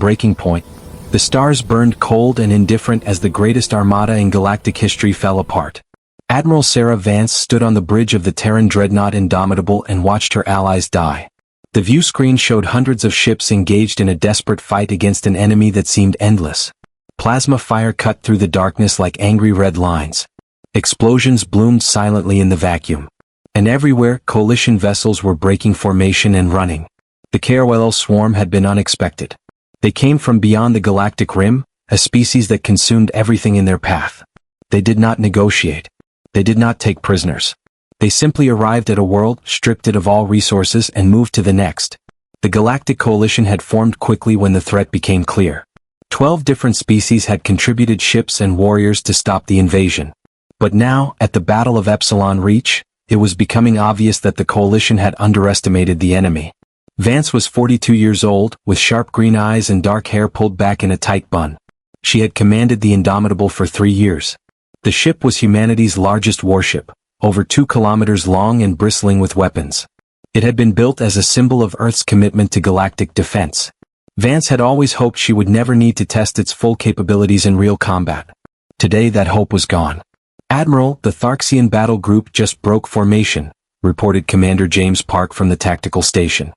breaking point. The stars burned cold and indifferent as the greatest armada in galactic history fell apart. Admiral Sarah Vance stood on the bridge of the Terran Dreadnought Indomitable and watched her allies die. The view screen showed hundreds of ships engaged in a desperate fight against an enemy that seemed endless. Plasma fire cut through the darkness like angry red lines. Explosions bloomed silently in the vacuum. And everywhere, coalition vessels were breaking formation and running. The KRLL swarm had been unexpected. They came from beyond the galactic rim, a species that consumed everything in their path. They did not negotiate. They did not take prisoners. They simply arrived at a world, stripped it of all resources, and moved to the next. The Galactic Coalition had formed quickly when the threat became clear. 12 different species had contributed ships and warriors to stop the invasion. But now, at the Battle of Epsilon Reach, it was becoming obvious that the Coalition had underestimated the enemy. Vance was 42 years old, with sharp green eyes and dark hair pulled back in a tight bun. She had commanded the Indomitable for 3 years. The ship was humanity's largest warship, over 2 kilometers long and bristling with weapons. It had been built as a symbol of Earth's commitment to galactic defense. Vance had always hoped she would never need to test its full capabilities in real combat. Today that hope was gone. "Admiral, the Tharxian battle group just broke formation," reported Commander James Park from the tactical station.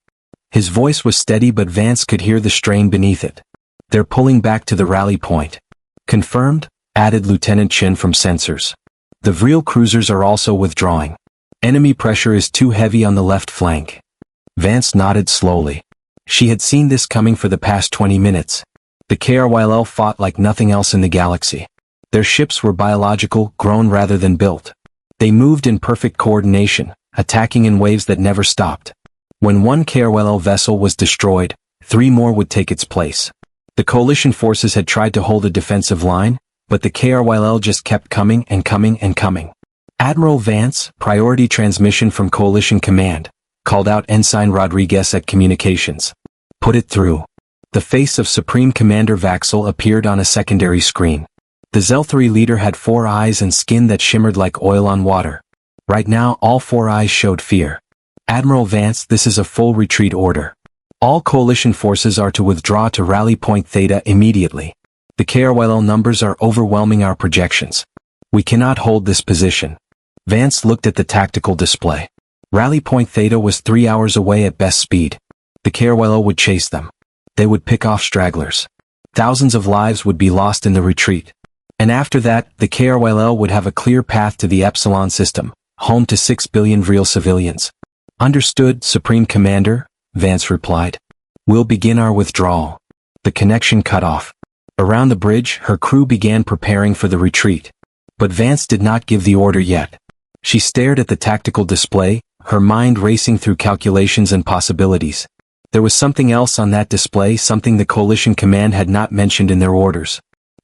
His voice was steady, but Vance could hear the strain beneath it. "They're pulling back to the rally point." "Confirmed," added Lieutenant Chin from sensors. "The Vril cruisers are also withdrawing. Enemy pressure is too heavy on the left flank." Vance nodded slowly. She had seen this coming for the past 20 minutes. The KRYL fought like nothing else in the galaxy. Their ships were biological, grown rather than built. They moved in perfect coordination, attacking in waves that never stopped. When one KRYL vessel was destroyed, 3 more would take its place. The coalition forces had tried to hold a defensive line, but the KRYL just kept coming and coming and coming. "Admiral Vance, priority transmission from Coalition Command," called out Ensign Rodriguez at communications. "Put it through." The face of Supreme Commander Vaxel appeared on a secondary screen. The Zelthari leader had 4 eyes and skin that shimmered like oil on water. Right now, all 4 eyes showed fear. "Admiral Vance, this is a full retreat order. All coalition forces are to withdraw to Rally Point Theta immediately. The KRYL numbers are overwhelming our projections. We cannot hold this position." Vance looked at the tactical display. Rally Point Theta was 3 hours away at best speed. The KRYL would chase them. They would pick off stragglers. Thousands of lives would be lost in the retreat. And after that, the KRYL would have a clear path to the Epsilon system, home to 6 billion real civilians. "Understood, Supreme Commander," Vance replied. "We'll begin our withdrawal." The connection cut off. Around the bridge, her crew began preparing for the retreat. But Vance did not give the order yet. She stared at the tactical display, her mind racing through calculations and possibilities. There was something else on that display, something the Coalition Command had not mentioned in their orders.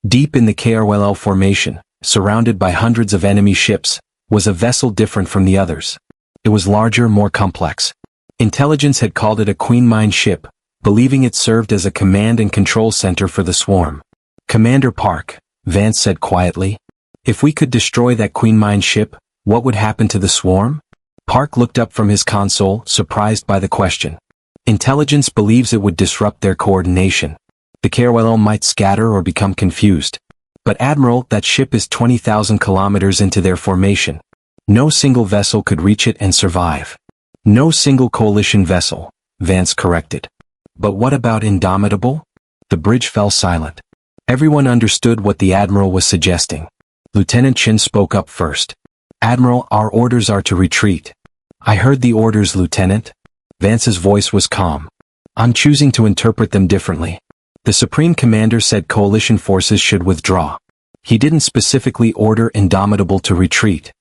Deep in the KRYL formation, surrounded by hundreds of enemy ships, was a vessel different from the others. It was larger, more complex. Intelligence had called it a Queen Mine ship, believing it served as a command and control center for the swarm. "Commander Park," Vance said quietly, "if we could destroy that Queen Mine ship, what would happen to the swarm?" Park looked up from his console, surprised by the question. "Intelligence believes it would disrupt their coordination. The KRYL might scatter or become confused. But Admiral, that ship is 20,000 kilometers into their formation. No single vessel could reach it and survive." "No single coalition vessel," Vance corrected. "But what about Indomitable?" The bridge fell silent. Everyone understood what the Admiral was suggesting. Lieutenant Chin spoke up first. "Admiral, our orders are to retreat." "I heard the orders, Lieutenant." Vance's voice was calm. "I'm choosing to interpret them differently. The Supreme Commander said coalition forces should withdraw. He didn't specifically order Indomitable to retreat."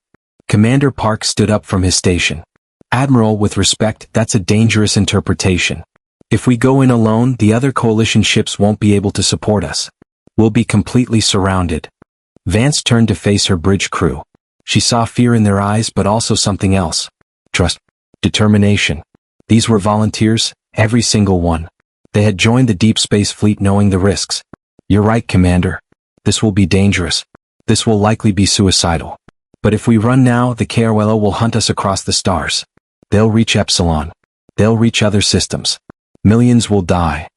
Commander Park stood up from his station. "Admiral, with respect, that's a dangerous interpretation. If we go in alone, the other coalition ships won't be able to support us. We'll be completely surrounded." Vance turned to face her bridge crew. She saw fear in their eyes, but also something else. Trust. Determination. These were volunteers, every single one. They had joined the Deep Space Fleet knowing the risks. "You're right, Commander. This will be dangerous. This will likely be suicidal. But if we run now, the KRYL will hunt us across the stars. They'll reach Epsilon. They'll reach other systems. Millions will die."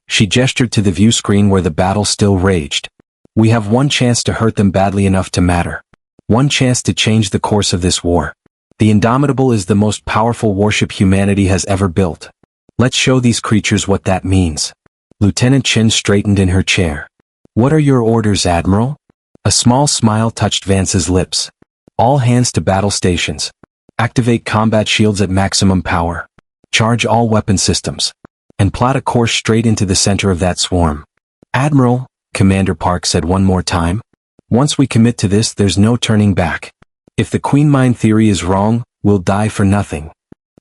She gestured to the view screen where the battle still raged. We have one chance to hurt them badly enough to matter. One chance to change the course of this war. The Indomitable is the most powerful warship humanity has ever built. Let's show these creatures what that means. Lieutenant Chen straightened in her chair. What are your orders, Admiral? A small smile touched Vance's lips. All hands to battle stations. Activate combat shields at maximum power. Charge all weapon systems. And plot a course straight into the center of that swarm. Admiral, Commander Park said one more time. Once we commit to this, there's no turning back. If the Queen Mine theory is wrong, we'll die for nothing.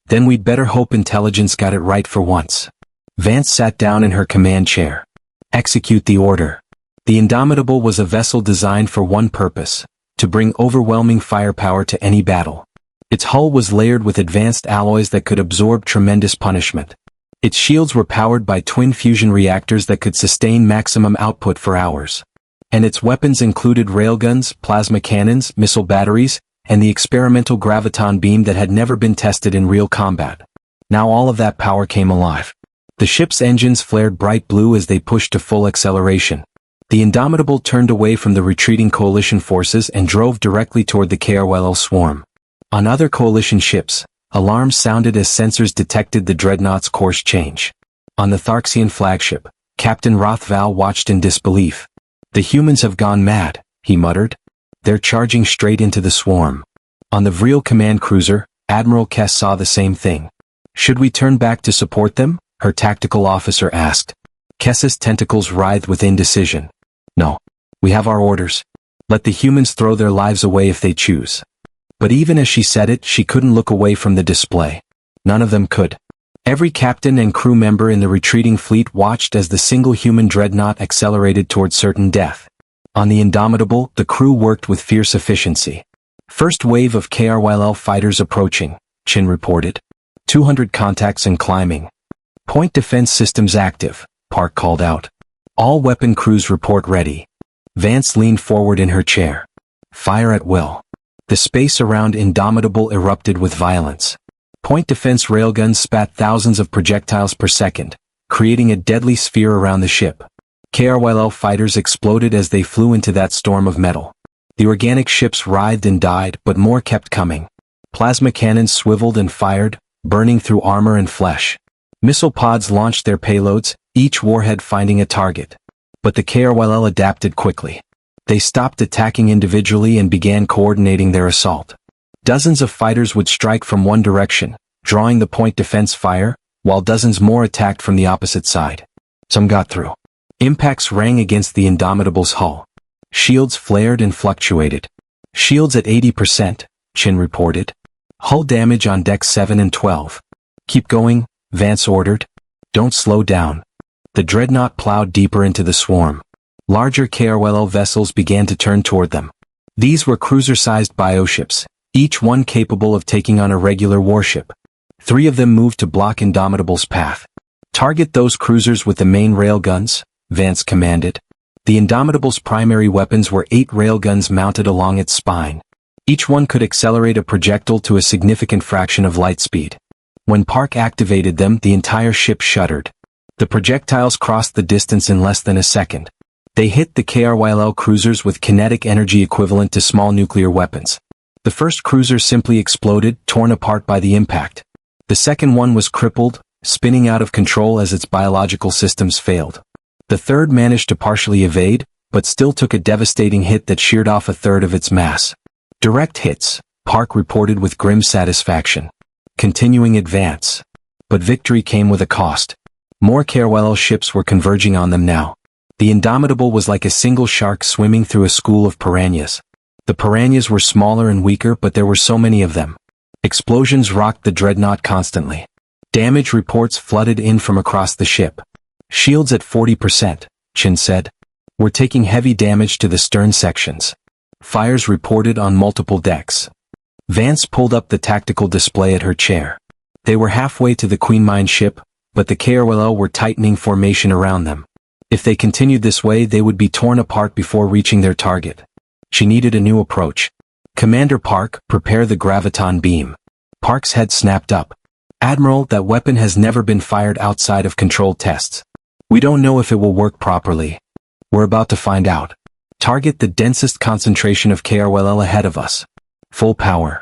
Then we'd better hope intelligence got it right for once. Vance sat down in her command chair. Execute the order. The Indomitable was a vessel designed for one purpose, to bring overwhelming firepower to any battle. Its hull was layered with advanced alloys that could absorb tremendous punishment. Its shields were powered by twin fusion reactors that could sustain maximum output for hours. And its weapons included railguns, plasma cannons, missile batteries, and the experimental graviton beam that had never been tested in real combat. Now all of that power came alive. The ship's engines flared bright blue as they pushed to full acceleration. The Indomitable turned away from the retreating coalition forces and drove directly toward the KRYL swarm. On other coalition ships, alarms sounded as sensors detected the Dreadnought's course change. On the Tharxian flagship, Captain Rothval watched in disbelief. The humans have gone mad, he muttered. They're charging straight into the swarm. On the Vril command cruiser, Admiral Kess saw the same thing. Should we turn back to support them? Her tactical officer asked. Kess's tentacles writhed with indecision. No. We have our orders. Let the humans throw their lives away if they choose. But even as she said it, she couldn't look away from the display. None of them could. Every captain and crew member in the retreating fleet watched as the single human dreadnought accelerated toward certain death. On the Indomitable, the crew worked with fierce efficiency. First wave of KRYL fighters approaching, Chin reported. 200 contacts and climbing. Point defense systems active, Park called out. All weapon crews report ready. Vance leaned forward in her chair. Fire at will. The space around Indomitable erupted with violence. Point defense railguns spat thousands of projectiles per second, creating a deadly sphere around the ship. KRYL fighters exploded as they flew into that storm of metal. The organic ships writhed and died, but more kept coming. Plasma cannons swiveled and fired, burning through armor and flesh. Missile pods launched their payloads, each warhead finding a target. But the KRYL adapted quickly. They stopped attacking individually and began coordinating their assault. Dozens of fighters would strike from one direction, drawing the point defense fire, while dozens more attacked from the opposite side. Some got through. Impacts rang against the Indomitable's hull. Shields flared and fluctuated. Shields at 80%, Chin reported. Hull damage on decks 7 and 12. Keep going, Vance ordered. Don't slow down. The Dreadnought plowed deeper into the swarm. Larger KRYL vessels began to turn toward them. These were cruiser-sized bioships, each one capable of taking on a regular warship. 3 of them moved to block Indomitable's path. Target those cruisers with the main railguns, Vance commanded. The Indomitable's primary weapons were 8 railguns mounted along its spine. Each one could accelerate a projectile to a significant fraction of light speed. When Park activated them, the entire ship shuddered. The projectiles crossed the distance in less than a second. They hit the KRYL cruisers with kinetic energy equivalent to small nuclear weapons. The first cruiser simply exploded, torn apart by the impact. The second one was crippled, spinning out of control as its biological systems failed. The third managed to partially evade, but still took a devastating hit that sheared off a third of its mass. Direct hits, Park reported with grim satisfaction. Continuing advance. But victory came with a cost. More KRYL ships were converging on them now. The Indomitable was like a single shark swimming through a school of piranhas. The piranhas were smaller and weaker, but there were so many of them. Explosions rocked the Dreadnought constantly. Damage reports flooded in from across the ship. Shields at 40%, Chin said. We're taking heavy damage to the stern sections. Fires reported on multiple decks. Vance pulled up the tactical display at her chair. They were halfway to the Queen Mine ship, but the KRYL were tightening formation around them. If they continued this way, they would be torn apart before reaching their target. She needed a new approach. Commander Park, prepare the graviton beam. Park's head snapped up. Admiral, that weapon has never been fired outside of controlled tests. We don't know if it will work properly. We're about to find out. Target the densest concentration of KRLL ahead of us. Full power.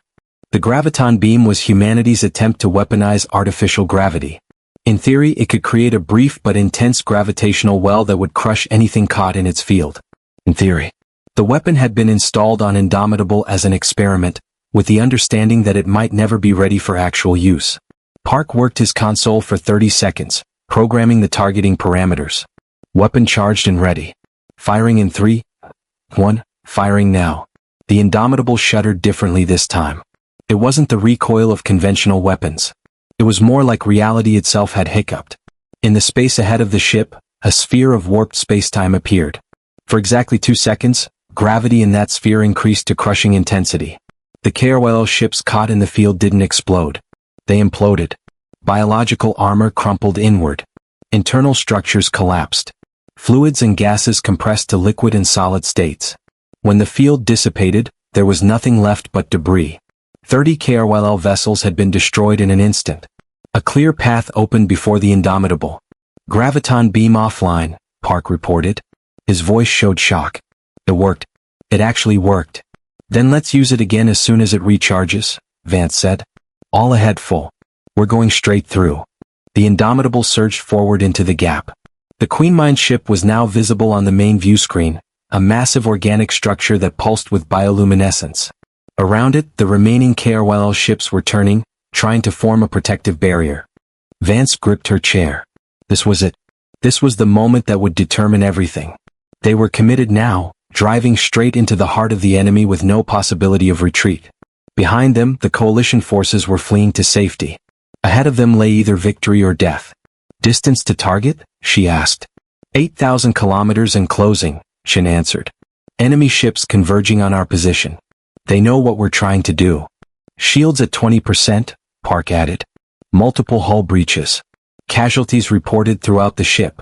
The graviton beam was humanity's attempt to weaponize artificial gravity. In theory, it could create a brief but intense gravitational well that would crush anything caught in its field. In theory. The weapon had been installed on Indomitable as an experiment, with the understanding that it might never be ready for actual use. Park worked his console for 30 seconds, programming the targeting parameters. Weapon charged and ready. Firing in 3, 1, firing now. The Indomitable shuddered differently this time. It wasn't the recoil of conventional weapons. It was more like reality itself had hiccuped. In the space ahead of the ship, a sphere of warped spacetime appeared. For exactly 2 seconds, gravity in that sphere increased to crushing intensity. The KRLL ships caught in the field didn't explode. They imploded. Biological armor crumpled inward. Internal structures collapsed. Fluids and gases compressed to liquid and solid states. When the field dissipated, there was nothing left but debris. 30 KRLL vessels had been destroyed in an instant. A clear path opened before the Indomitable. Graviton beam offline, Park reported. His voice showed shock. It worked. It actually worked. Then let's use it again as soon as it recharges, Vance said. All ahead full. We're going straight through. The Indomitable surged forward into the gap. The Queen Mine ship was now visible on the main view screen, a massive organic structure that pulsed with bioluminescence. Around it, the remaining KRLL ships were turning, trying to form a protective barrier. Vance gripped her chair. This was it. This was the moment that would determine everything. They were committed now, driving straight into the heart of the enemy with no possibility of retreat. Behind them, the coalition forces were fleeing to safety. Ahead of them lay either victory or death. Distance to target? She asked. 8,000 kilometers and closing, Shin answered. Enemy ships converging on our position. They know what we're trying to do. Shields at 20%, Park added. Multiple hull breaches. Casualties reported throughout the ship.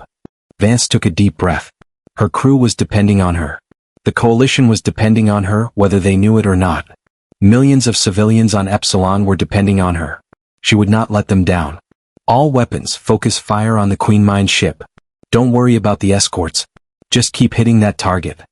Vance took a deep breath. Her crew was depending on her. The coalition was depending on her, whether they knew it or not. Millions of civilians on Epsilon were depending on her. She would not let them down. All weapons focus fire on the Queen Mine ship. Don't worry about the escorts. Just keep hitting that target.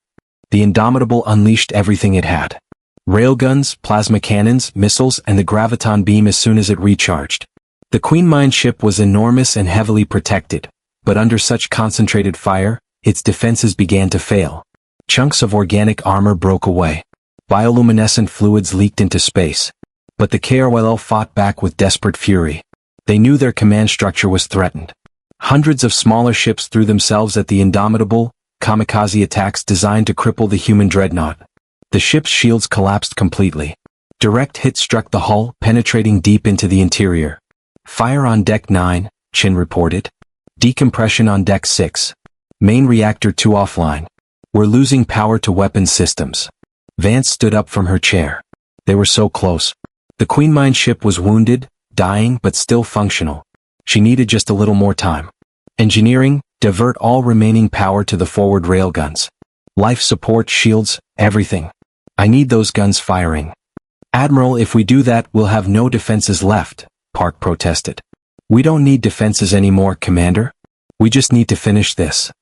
The Indomitable unleashed everything it had. Railguns, plasma cannons, missiles, and the graviton beam as soon as it recharged. The Queen Mine ship was enormous and heavily protected, but under such concentrated fire, its defenses began to fail. Chunks of organic armor broke away. Bioluminescent fluids leaked into space. But the KRLL fought back with desperate fury. They knew their command structure was threatened. Hundreds of smaller ships threw themselves at the Indomitable, kamikaze attacks designed to cripple the human Dreadnought. The ship's shields collapsed completely. Direct hits struck the hull, penetrating deep into the interior. Fire on Deck 9, Chin reported. Decompression on Deck 6. Main Reactor 2 offline. We're losing power to weapons systems. Vance stood up from her chair. They were so close. The Queen Mine ship was wounded, dying but still functional. She needed just a little more time. Engineering, divert all remaining power to the forward railguns. Life support, shields, everything. I need those guns firing. Admiral, if we do that, we'll have no defenses left, Park protested. We don't need defenses anymore, Commander. We just need to finish this.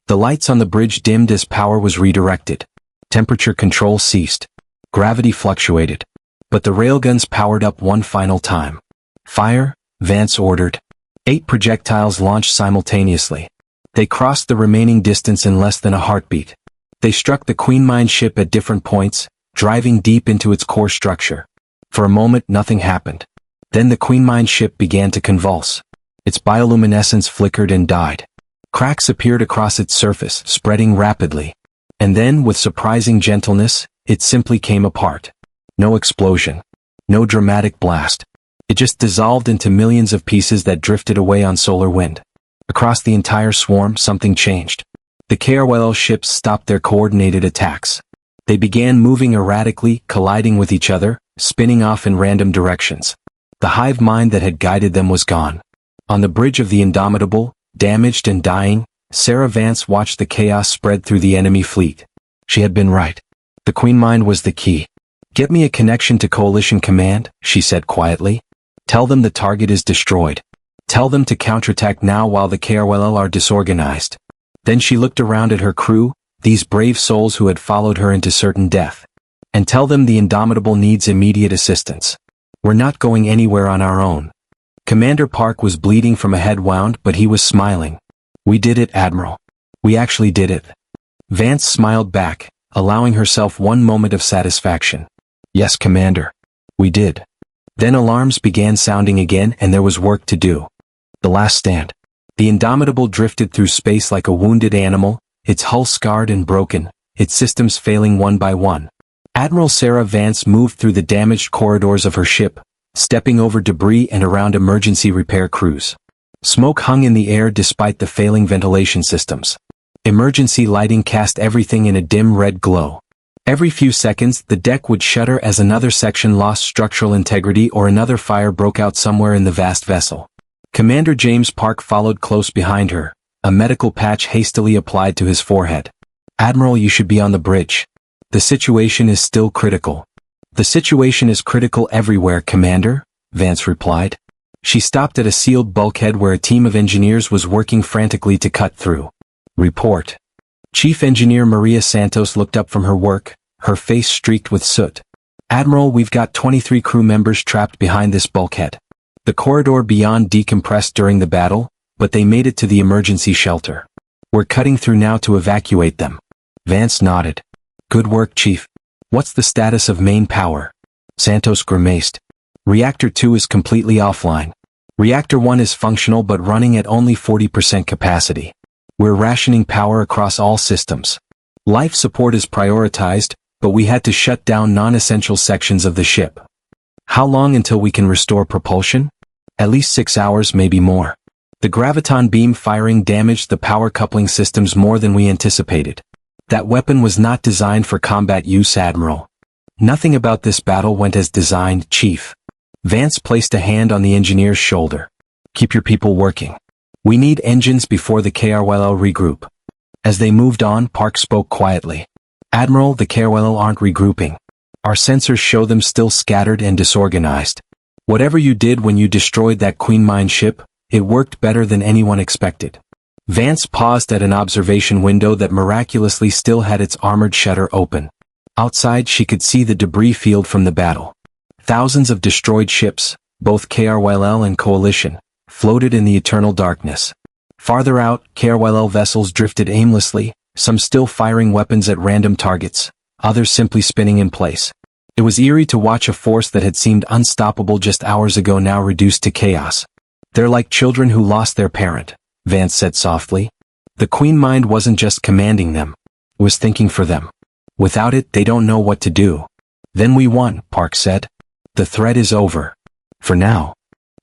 The lights on the bridge dimmed as power was redirected. Temperature control ceased. Gravity fluctuated. But the railguns powered up one final time. Fire, Vance ordered. 8 projectiles launched simultaneously. They crossed the remaining distance in less than a heartbeat. They struck the Queen Mine ship at different points, driving deep into its core structure. For a moment nothing happened. Then the Queen Mine ship began to convulse. Its bioluminescence flickered and died. Cracks appeared across its surface, spreading rapidly. And then, with surprising gentleness, it simply came apart. No explosion. No dramatic blast. It just dissolved into millions of pieces that drifted away on solar wind. Across the entire swarm, something changed. The KRLL ships stopped their coordinated attacks. They began moving erratically, colliding with each other, spinning off in random directions. The hive mind that had guided them was gone. On the bridge of the Indomitable, damaged and dying, Sarah Vance watched the chaos spread through the enemy fleet. She had been right. The Queen Mine was the key. Get me a connection to Coalition Command, she said quietly. Tell them the target is destroyed. Tell them to counterattack now while the KRLL are disorganized. Then she looked around at her crew, these brave souls who had followed her into certain death. And tell them the Indomitable needs immediate assistance. We're not going anywhere on our own. Commander Park was bleeding from a head wound, but he was smiling. We did it, Admiral. We actually did it. Vance smiled back, allowing herself one moment of satisfaction. Yes, Commander. We did. Then alarms began sounding again and there was work to do. The last stand. The Indomitable drifted through space like a wounded animal, its hull scarred and broken, its systems failing one by one. Admiral Sarah Vance moved through the damaged corridors of her ship, stepping over debris and around emergency repair crews. Smoke hung in the air despite the failing ventilation systems. Emergency lighting cast everything in a dim red glow. Every few seconds, the deck would shudder as another section lost structural integrity or another fire broke out somewhere in the vast vessel. Commander James Park followed close behind her, a medical patch hastily applied to his forehead. Admiral, you should be on the bridge. The situation is still critical. The situation is critical everywhere, Commander, Vance replied. She stopped at a sealed bulkhead where a team of engineers was working frantically to cut through. Report. Chief Engineer Maria Santos looked up from her work, her face streaked with soot. Admiral, we've got 23 crew members trapped behind this bulkhead. The corridor beyond decompressed during the battle, but they made it to the emergency shelter. We're cutting through now to evacuate them. Vance nodded. Good work, Chief. What's the status of main power? Santos grimaced. Reactor 2 is completely offline. Reactor 1 is functional but running at only 40% capacity. We're rationing power across all systems. Life support is prioritized, but we had to shut down non-essential sections of the ship. How long until we can restore propulsion? At least 6 hours, maybe more. The graviton beam firing damaged the power coupling systems more than we anticipated. That weapon was not designed for combat use, Admiral. Nothing about this battle went as designed, Chief. Vance placed a hand on the engineer's shoulder. Keep your people working. We need engines before the KRLL regroup. As they moved on, Park spoke quietly. Admiral, the KRLL aren't regrouping. Our sensors show them still scattered and disorganized. Whatever you did when you destroyed that Queen Mine ship, it worked better than anyone expected. Vance paused at an observation window that miraculously still had its armored shutter open. Outside she could see the debris field from the battle. Thousands of destroyed ships, both KRLL and Coalition, floated in the eternal darkness. Farther out, KRLL vessels drifted aimlessly, some still firing weapons at random targets, others simply spinning in place. It was eerie to watch a force that had seemed unstoppable just hours ago now reduced to chaos. They're like children who lost their parent, Vance said softly. The Queen Mind wasn't just commanding them, it was thinking for them. Without it, they don't know what to do. Then we won, Park said. The threat is over. For now.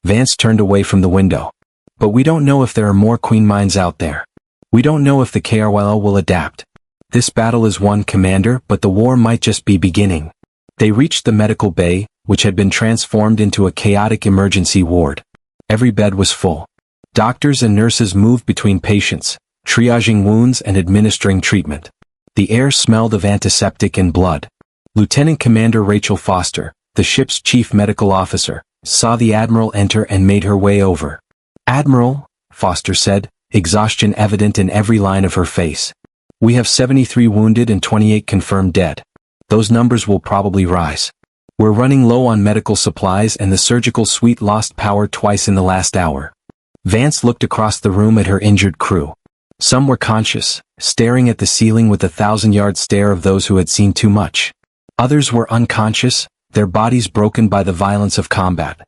Vance turned away from the window. But we don't know if there are more Queen Minds out there. We don't know if the KRLL will adapt. This battle is won, Commander, but the war might just be beginning. They reached the medical bay, which had been transformed into a chaotic emergency ward. Every bed was full. Doctors and nurses moved between patients, triaging wounds and administering treatment. The air smelled of antiseptic and blood. Lieutenant Commander Rachel Foster, the ship's chief medical officer, saw the Admiral enter and made her way over. Admiral, Foster said, exhaustion evident in every line of her face. We have 73 wounded and 28 confirmed dead. Those numbers will probably rise. We're running low on medical supplies and the surgical suite lost power twice in the last hour. Vance looked across the room at her injured crew. Some were conscious, staring at the ceiling with the 1,000-yard stare of those who had seen too much. Others were unconscious, their bodies broken by the violence of combat.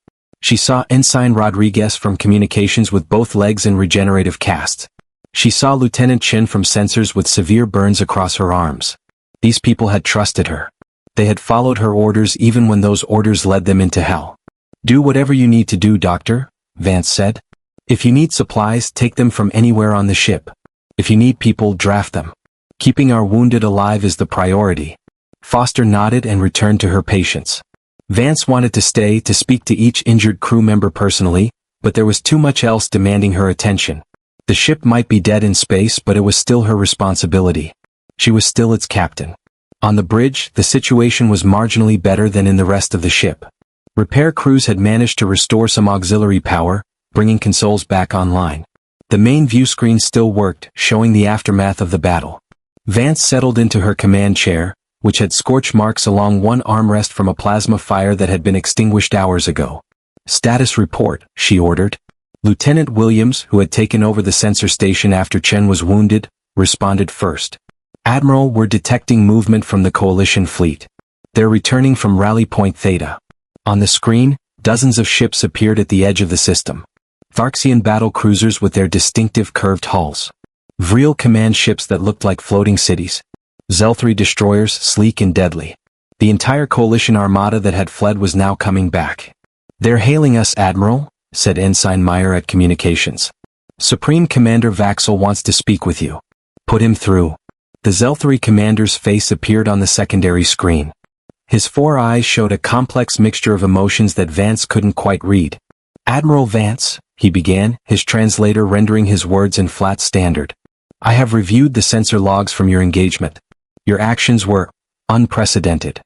She saw Ensign Rodriguez from communications with both legs in regenerative casts. She saw Lieutenant Chin from sensors with severe burns across her arms. These people had trusted her. They had followed her orders even when those orders led them into hell. Do whatever you need to do, Doctor, Vance said. If you need supplies, take them from anywhere on the ship. If you need people, draft them. Keeping our wounded alive is the priority. Foster nodded and returned to her patients. Vance wanted to stay to speak to each injured crew member personally, but there was too much else demanding her attention. The ship might be dead in space, but it was still her responsibility. She was still its captain. On the bridge, the situation was marginally better than in the rest of the ship. Repair crews had managed to restore some auxiliary power, bringing consoles back online. The main view screen still worked, showing the aftermath of the battle. Vance settled into her command chair, which had scorch marks along one armrest from a plasma fire that had been extinguished hours ago. "Status report," she ordered. Lieutenant Williams, who had taken over the sensor station after Chen was wounded, responded first. "Admiral, we're detecting movement from the Coalition fleet. They're returning from Rally Point Theta." On the screen, dozens of ships appeared at the edge of the system. Tharxian battle cruisers with their distinctive curved hulls. Vril command ships that looked like floating cities. Zelthri destroyers, sleek and deadly. The entire Coalition armada that had fled was now coming back. "They're hailing us, Admiral," said Ensign Meyer at communications. "Supreme Commander Vaxel wants to speak with you." "Put him through." The Zelthri commander's face appeared on the secondary screen. His four eyes showed a complex mixture of emotions that Vance couldn't quite read. "Admiral Vance," he began, his translator rendering his words in flat standard. "I have reviewed the sensor logs from your engagement. Your actions were unprecedented."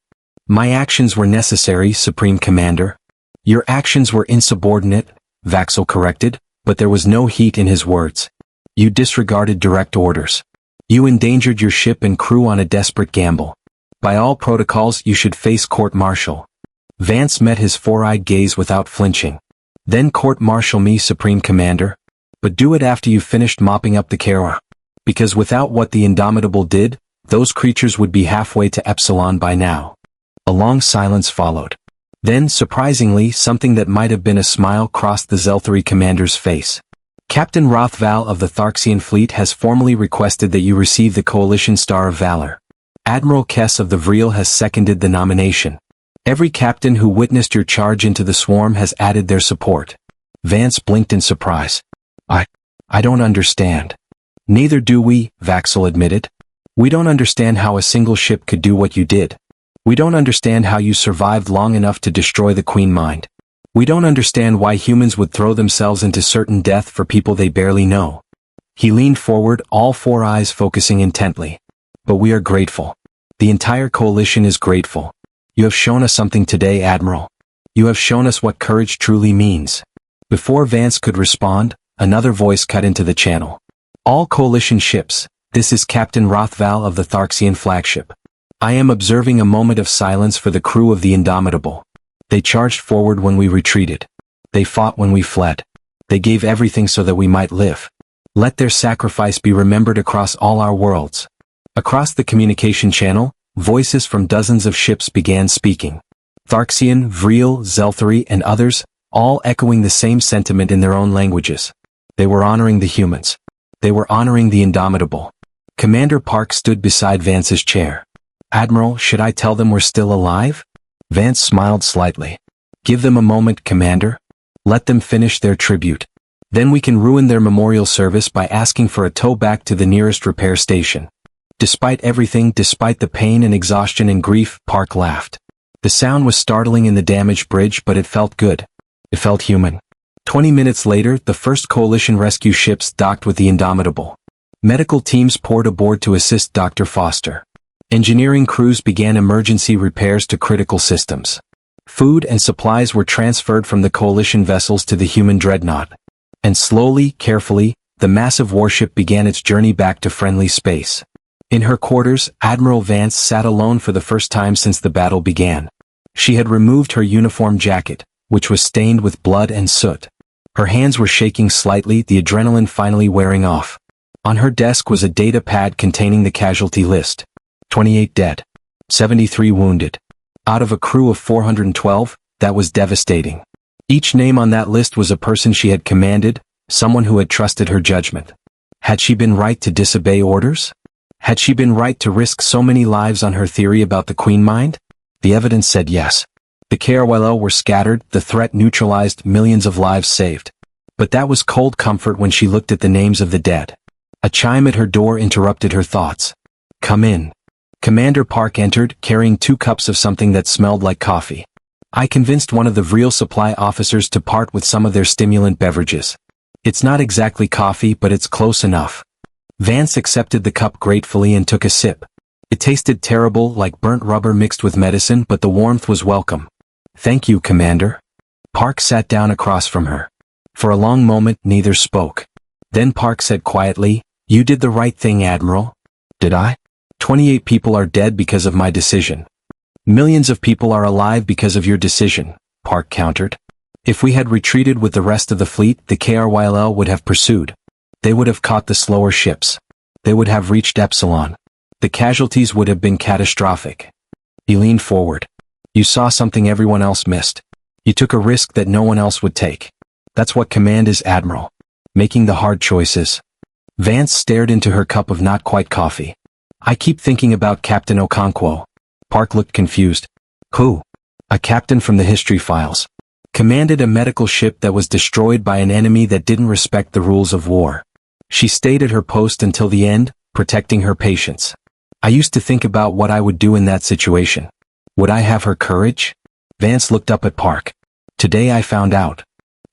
"My actions were necessary, Supreme Commander." "Your actions were insubordinate," Vaxel corrected, but there was no heat in his words. "You disregarded direct orders. You endangered your ship and crew on a desperate gamble. By all protocols, you should face court-martial." Vance met his four-eyed gaze without flinching. "Then court-martial me, Supreme Commander. But do it after you've finished mopping up the Kara. Because without what the Indomitable did, those creatures would be halfway to Epsilon by now." A long silence followed. Then, surprisingly, something that might have been a smile crossed the Zelthri commander's face. "Captain Rothval of the Tharxian fleet has formally requested that you receive the Coalition Star of Valor. Admiral Kess of the Vril has seconded the nomination. Every captain who witnessed your charge into the swarm has added their support." Vance blinked in surprise. I don't understand." "Neither do we," Vaxel admitted. "We don't understand how a single ship could do what you did. We don't understand how you survived long enough to destroy the Queen Mind. We don't understand why humans would throw themselves into certain death for people they barely know." He leaned forward, all four eyes focusing intently. "But we are grateful. The entire Coalition is grateful. You have shown us something today, Admiral. You have shown us what courage truly means." Before Vance could respond, another voice cut into the channel. "All Coalition ships, this is Captain Rothval of the Tharxian flagship. I am observing a moment of silence for the crew of the Indomitable. They charged forward when we retreated. They fought when we fled. They gave everything so that we might live. Let their sacrifice be remembered across all our worlds." Across the communication channel, voices from dozens of ships began speaking. Tharxian, Vril, Zelthri, and others, all echoing the same sentiment in their own languages. They were honoring the humans. They were honoring the Indomitable. Commander Park stood beside Vance's chair. "Admiral, should I tell them we're still alive?" Vance smiled slightly. "Give them a moment, Commander. Let them finish their tribute. Then we can ruin their memorial service by asking for a tow back to the nearest repair station." Despite everything, despite the pain and exhaustion and grief, Park laughed. The sound was startling in the damaged bridge, but it felt good. It felt human. 20 minutes later, the first Coalition rescue ships docked with the Indomitable. Medical teams poured aboard to assist Dr. Foster. Engineering crews began emergency repairs to critical systems. Food and supplies were transferred from the Coalition vessels to the human Dreadnought. And slowly, carefully, the massive warship began its journey back to friendly space. In her quarters, Admiral Vance sat alone for the first time since the battle began. She had removed her uniform jacket, which was stained with blood and soot. Her hands were shaking slightly, the adrenaline finally wearing off. On her desk was a data pad containing the casualty list. 28 dead. 73 wounded. Out of a crew of 412, that was devastating. Each name on that list was a person she had commanded, someone who had trusted her judgment. Had she been right to disobey orders? Had she been right to risk so many lives on her theory about the Queen Mind? The evidence said yes. The KRYL were scattered, the threat neutralized, millions of lives saved. But that was cold comfort when she looked at the names of the dead. A chime at her door interrupted her thoughts. "Come in." Commander Park entered, carrying 2 cups of something that smelled like coffee. "I convinced one of the Vril supply officers to part with some of their stimulant beverages. It's not exactly coffee, but it's close enough." Vance accepted the cup gratefully and took a sip. It tasted terrible, like burnt rubber mixed with medicine, but the warmth was welcome. "Thank you, Commander." Park sat down across from her. For a long moment, neither spoke. Then Park said quietly, "You did the right thing, Admiral." "Did I?" 28 people are dead because of my decision. Millions of people are alive because of your decision, Park countered. If we had retreated with the rest of the fleet, the KRYL would have pursued. They would have caught the slower ships. They would have reached Epsilon. The casualties would have been catastrophic. He leaned forward. "You saw something everyone else missed. You took a risk that no one else would take. That's what command is, Admiral. Making the hard choices." Vance stared into her cup of not quite coffee. "I keep thinking about Captain Okonkwo." Park looked confused. "Who?" "A captain from the history files. Commanded a medical ship that was destroyed by an enemy that didn't respect the rules of war. She stayed at her post until the end, protecting her patients. I used to think about what I would do in that situation. Would I have her courage?" Vance looked up at Park. "Today I found out."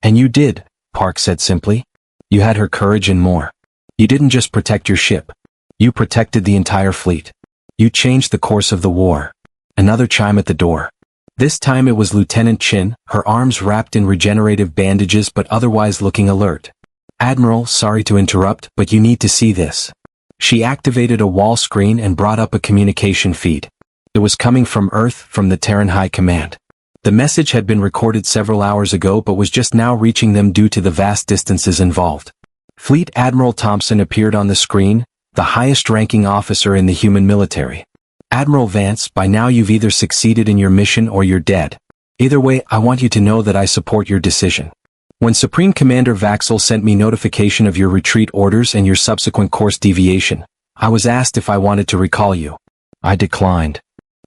"And you did," Park said simply. "You had her courage and more. You didn't just protect your ship. You protected the entire fleet. You changed the course of the war." Another chime at the door. This time it was Lieutenant Chin, her arms wrapped in regenerative bandages but otherwise looking alert. "Admiral, sorry to interrupt, but you need to see this." She activated a wall screen and brought up a communication feed. It was coming from Earth, from the Terran High Command. The message had been recorded several hours ago but was just now reaching them due to the vast distances involved. Fleet Admiral Thompson appeared on the screen, the highest-ranking officer in the human military. "Admiral Vance, by now you've either succeeded in your mission or you're dead. Either way, I want you to know that I support your decision. When Supreme Commander Vaxel sent me notification of your retreat orders and your subsequent course deviation, I was asked if I wanted to recall you. I declined."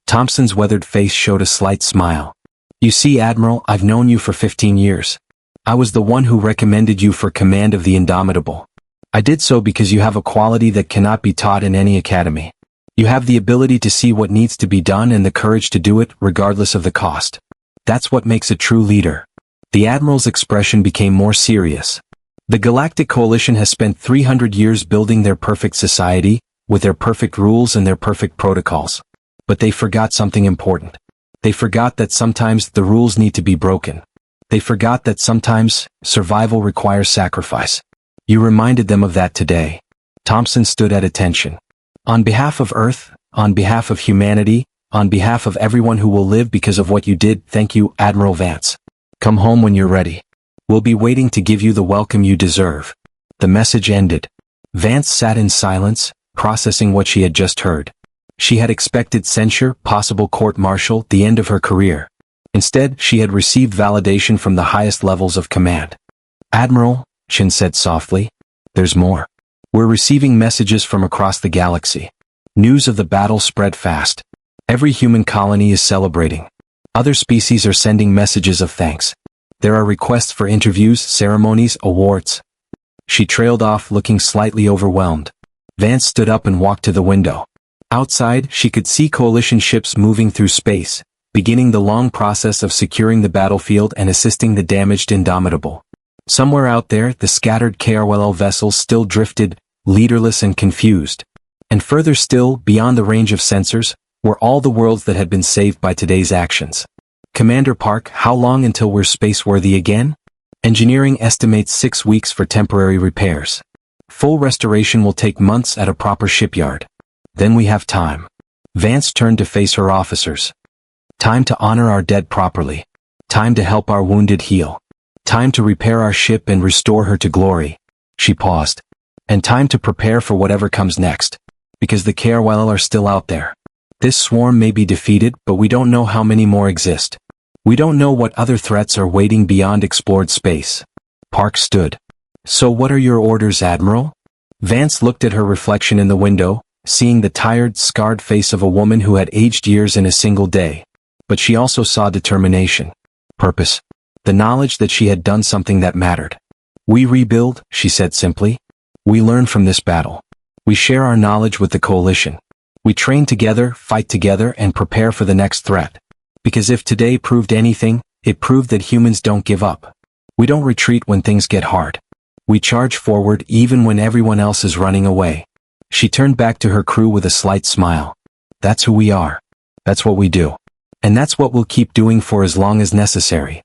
Thompson's weathered face showed a slight smile. "You see, Admiral, I've known you for 15 years. I was the one who recommended you for command of the Indomitable. I did so because you have a quality that cannot be taught in any academy. You have the ability to see what needs to be done and the courage to do it, regardless of the cost. That's what makes a true leader." The Admiral's expression became more serious. "The Galactic Coalition has spent 300 years building their perfect society, with their perfect rules and their perfect protocols. But they forgot something important. They forgot that sometimes the rules need to be broken. They forgot that sometimes survival requires sacrifice. You reminded them of that today." Thompson stood at attention. "On behalf of Earth, on behalf of humanity, on behalf of everyone who will live because of what you did, thank you, Admiral Vance. Come home when you're ready. We'll be waiting to give you the welcome you deserve." The message ended. Vance sat in silence, processing what she had just heard. She had expected censure, possible court-martial, the end of her career. Instead, she had received validation from the highest levels of command. "Admiral," Chin said softly, "there's more. We're receiving messages from across the galaxy. News of the battle spread fast. Every human colony is celebrating. Other species are sending messages of thanks. There are requests for interviews, ceremonies, awards." She trailed off, looking slightly overwhelmed. Vance stood up and walked to the window. Outside, she could see coalition ships moving through space, beginning the long process of securing the battlefield and assisting the damaged Indomitable. Somewhere out there, the scattered KRWL vessels still drifted, leaderless and confused. And further still, beyond the range of sensors, were all the worlds that had been saved by today's actions. "Commander Park, how long until we're space-worthy again?" "Engineering estimates 6 weeks for temporary repairs. Full restoration will take months at a proper shipyard. Then we have time." Vance turned to face her officers. "Time to honor our dead properly. Time to help our wounded heal. Time to repair our ship and restore her to glory." She paused. "And time to prepare for whatever comes next. Because the KRWL are still out there. This swarm may be defeated, but we don't know how many more exist. We don't know what other threats are waiting beyond explored space." Park stood. "So what are your orders, Admiral?" Vance looked at her reflection in the window, seeing the tired, scarred face of a woman who had aged years in a single day. But she also saw determination, purpose, the knowledge that she had done something that mattered. "We rebuild," she said simply. "We learn from this battle. We share our knowledge with the Coalition. We train together, fight together, and prepare for the next threat. Because if today proved anything, it proved that humans don't give up. We don't retreat when things get hard. We charge forward even when everyone else is running away." She turned back to her crew with a slight smile. "That's who we are. That's what we do. And that's what we'll keep doing for as long as necessary.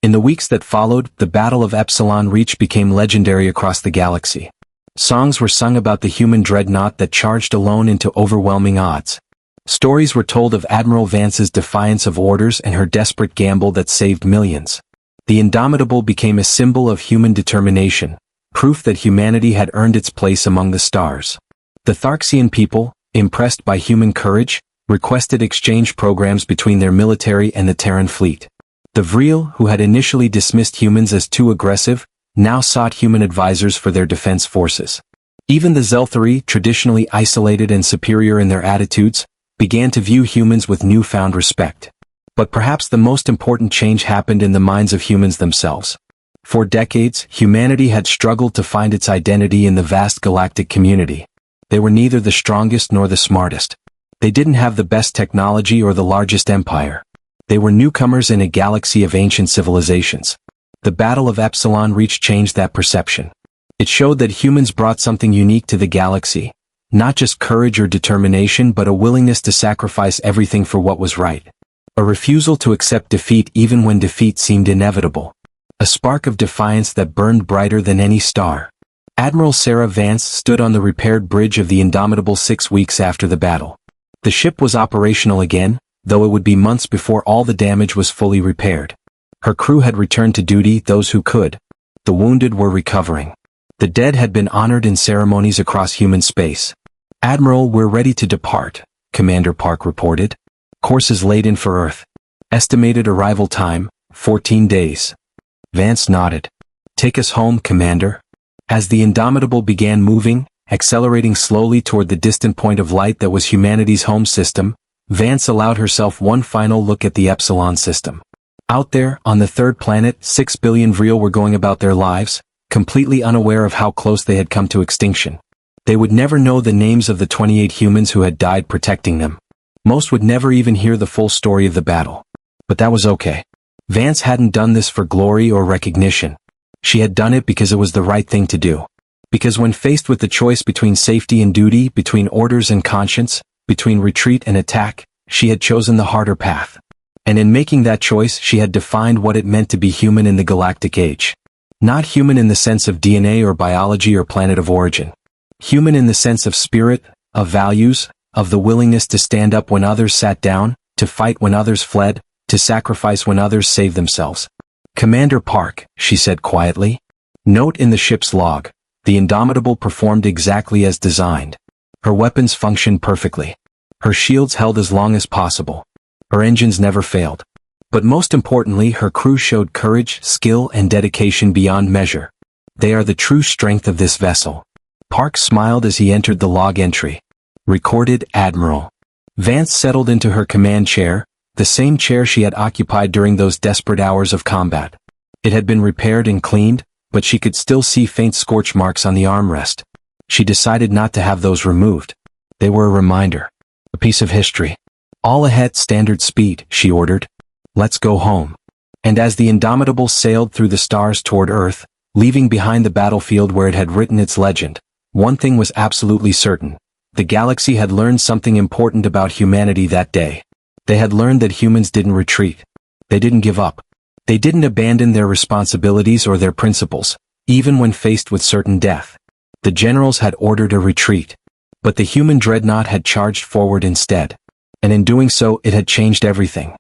In the weeks that followed, the Battle of Epsilon Reach became legendary across the galaxy. Songs were sung about the human dreadnought that charged alone into overwhelming odds. Stories were told of Admiral Vance's defiance of orders and her desperate gamble that saved millions. The Indomitable became a symbol of human determination, proof that humanity had earned its place among the stars. The Tharxian people, impressed by human courage, requested exchange programs between their military and the Terran fleet. The Vril, who had initially dismissed humans as too aggressive, now sought human advisors for their defense forces. Even the Zelthari, traditionally isolated and superior in their attitudes, began to view humans with newfound respect. But perhaps the most important change happened in the minds of humans themselves. For decades, humanity had struggled to find its identity in the vast galactic community. They were neither the strongest nor the smartest. They didn't have the best technology or the largest empire. They were newcomers in a galaxy of ancient civilizations. The Battle of Epsilon Reach changed that perception. It showed that humans brought something unique to the galaxy. Not just courage or determination, but a willingness to sacrifice everything for what was right. A refusal to accept defeat even when defeat seemed inevitable. A spark of defiance that burned brighter than any star. Admiral Sarah Vance stood on the repaired bridge of the Indomitable 6 weeks after the battle. The ship was operational again, though it would be months before all the damage was fully repaired. Her crew had returned to duty, those who could. The wounded were recovering. The dead had been honored in ceremonies across human space. "Admiral, we're ready to depart," Commander Park reported. "Courses laid in for Earth. Estimated arrival time, 14 days. Vance nodded. "Take us home, Commander." As the Indomitable began moving, accelerating slowly toward the distant point of light that was humanity's home system, Vance allowed herself one final look at the Epsilon system. Out there, on the third planet, 6 billion Vril were going about their lives, completely unaware of how close they had come to extinction. They would never know the names of the 28 humans who had died protecting them. Most would never even hear the full story of the battle. But that was okay. Vance hadn't done this for glory or recognition. She had done it because it was the right thing to do. Because when faced with the choice between safety and duty, between orders and conscience, between retreat and attack, she had chosen the harder path. And in making that choice, she had defined what it meant to be human in the galactic age. Not human in the sense of DNA or biology or planet of origin. Human in the sense of spirit, of values, of the willingness to stand up when others sat down, to fight when others fled, to sacrifice when others saved themselves. "Commander Park," she said quietly. Note in the ship's log, the Indomitable performed exactly as designed. Her weapons functioned perfectly. Her shields held as long as possible. Her engines never failed. But most importantly, her crew showed courage, skill, and dedication beyond measure. They are the true strength of this vessel. Park smiled as he entered the log entry. Recorded, Admiral. Vance settled into her command chair, the same chair she had occupied during those desperate hours of combat. It had been repaired and cleaned, but she could still see faint scorch marks on the armrest. She decided not to have those removed. They were a reminder. A piece of history. "All ahead, standard speed," she ordered. "Let's go home." And as the Indomitable sailed through the stars toward Earth, leaving behind the battlefield where it had written its legend, one thing was absolutely certain. The galaxy had learned something important about humanity that day. They had learned that humans didn't retreat. They didn't give up. They didn't abandon their responsibilities or their principles, even when faced with certain death. The generals had ordered a retreat. But the human dreadnought had charged forward instead. And in doing so, it had changed everything.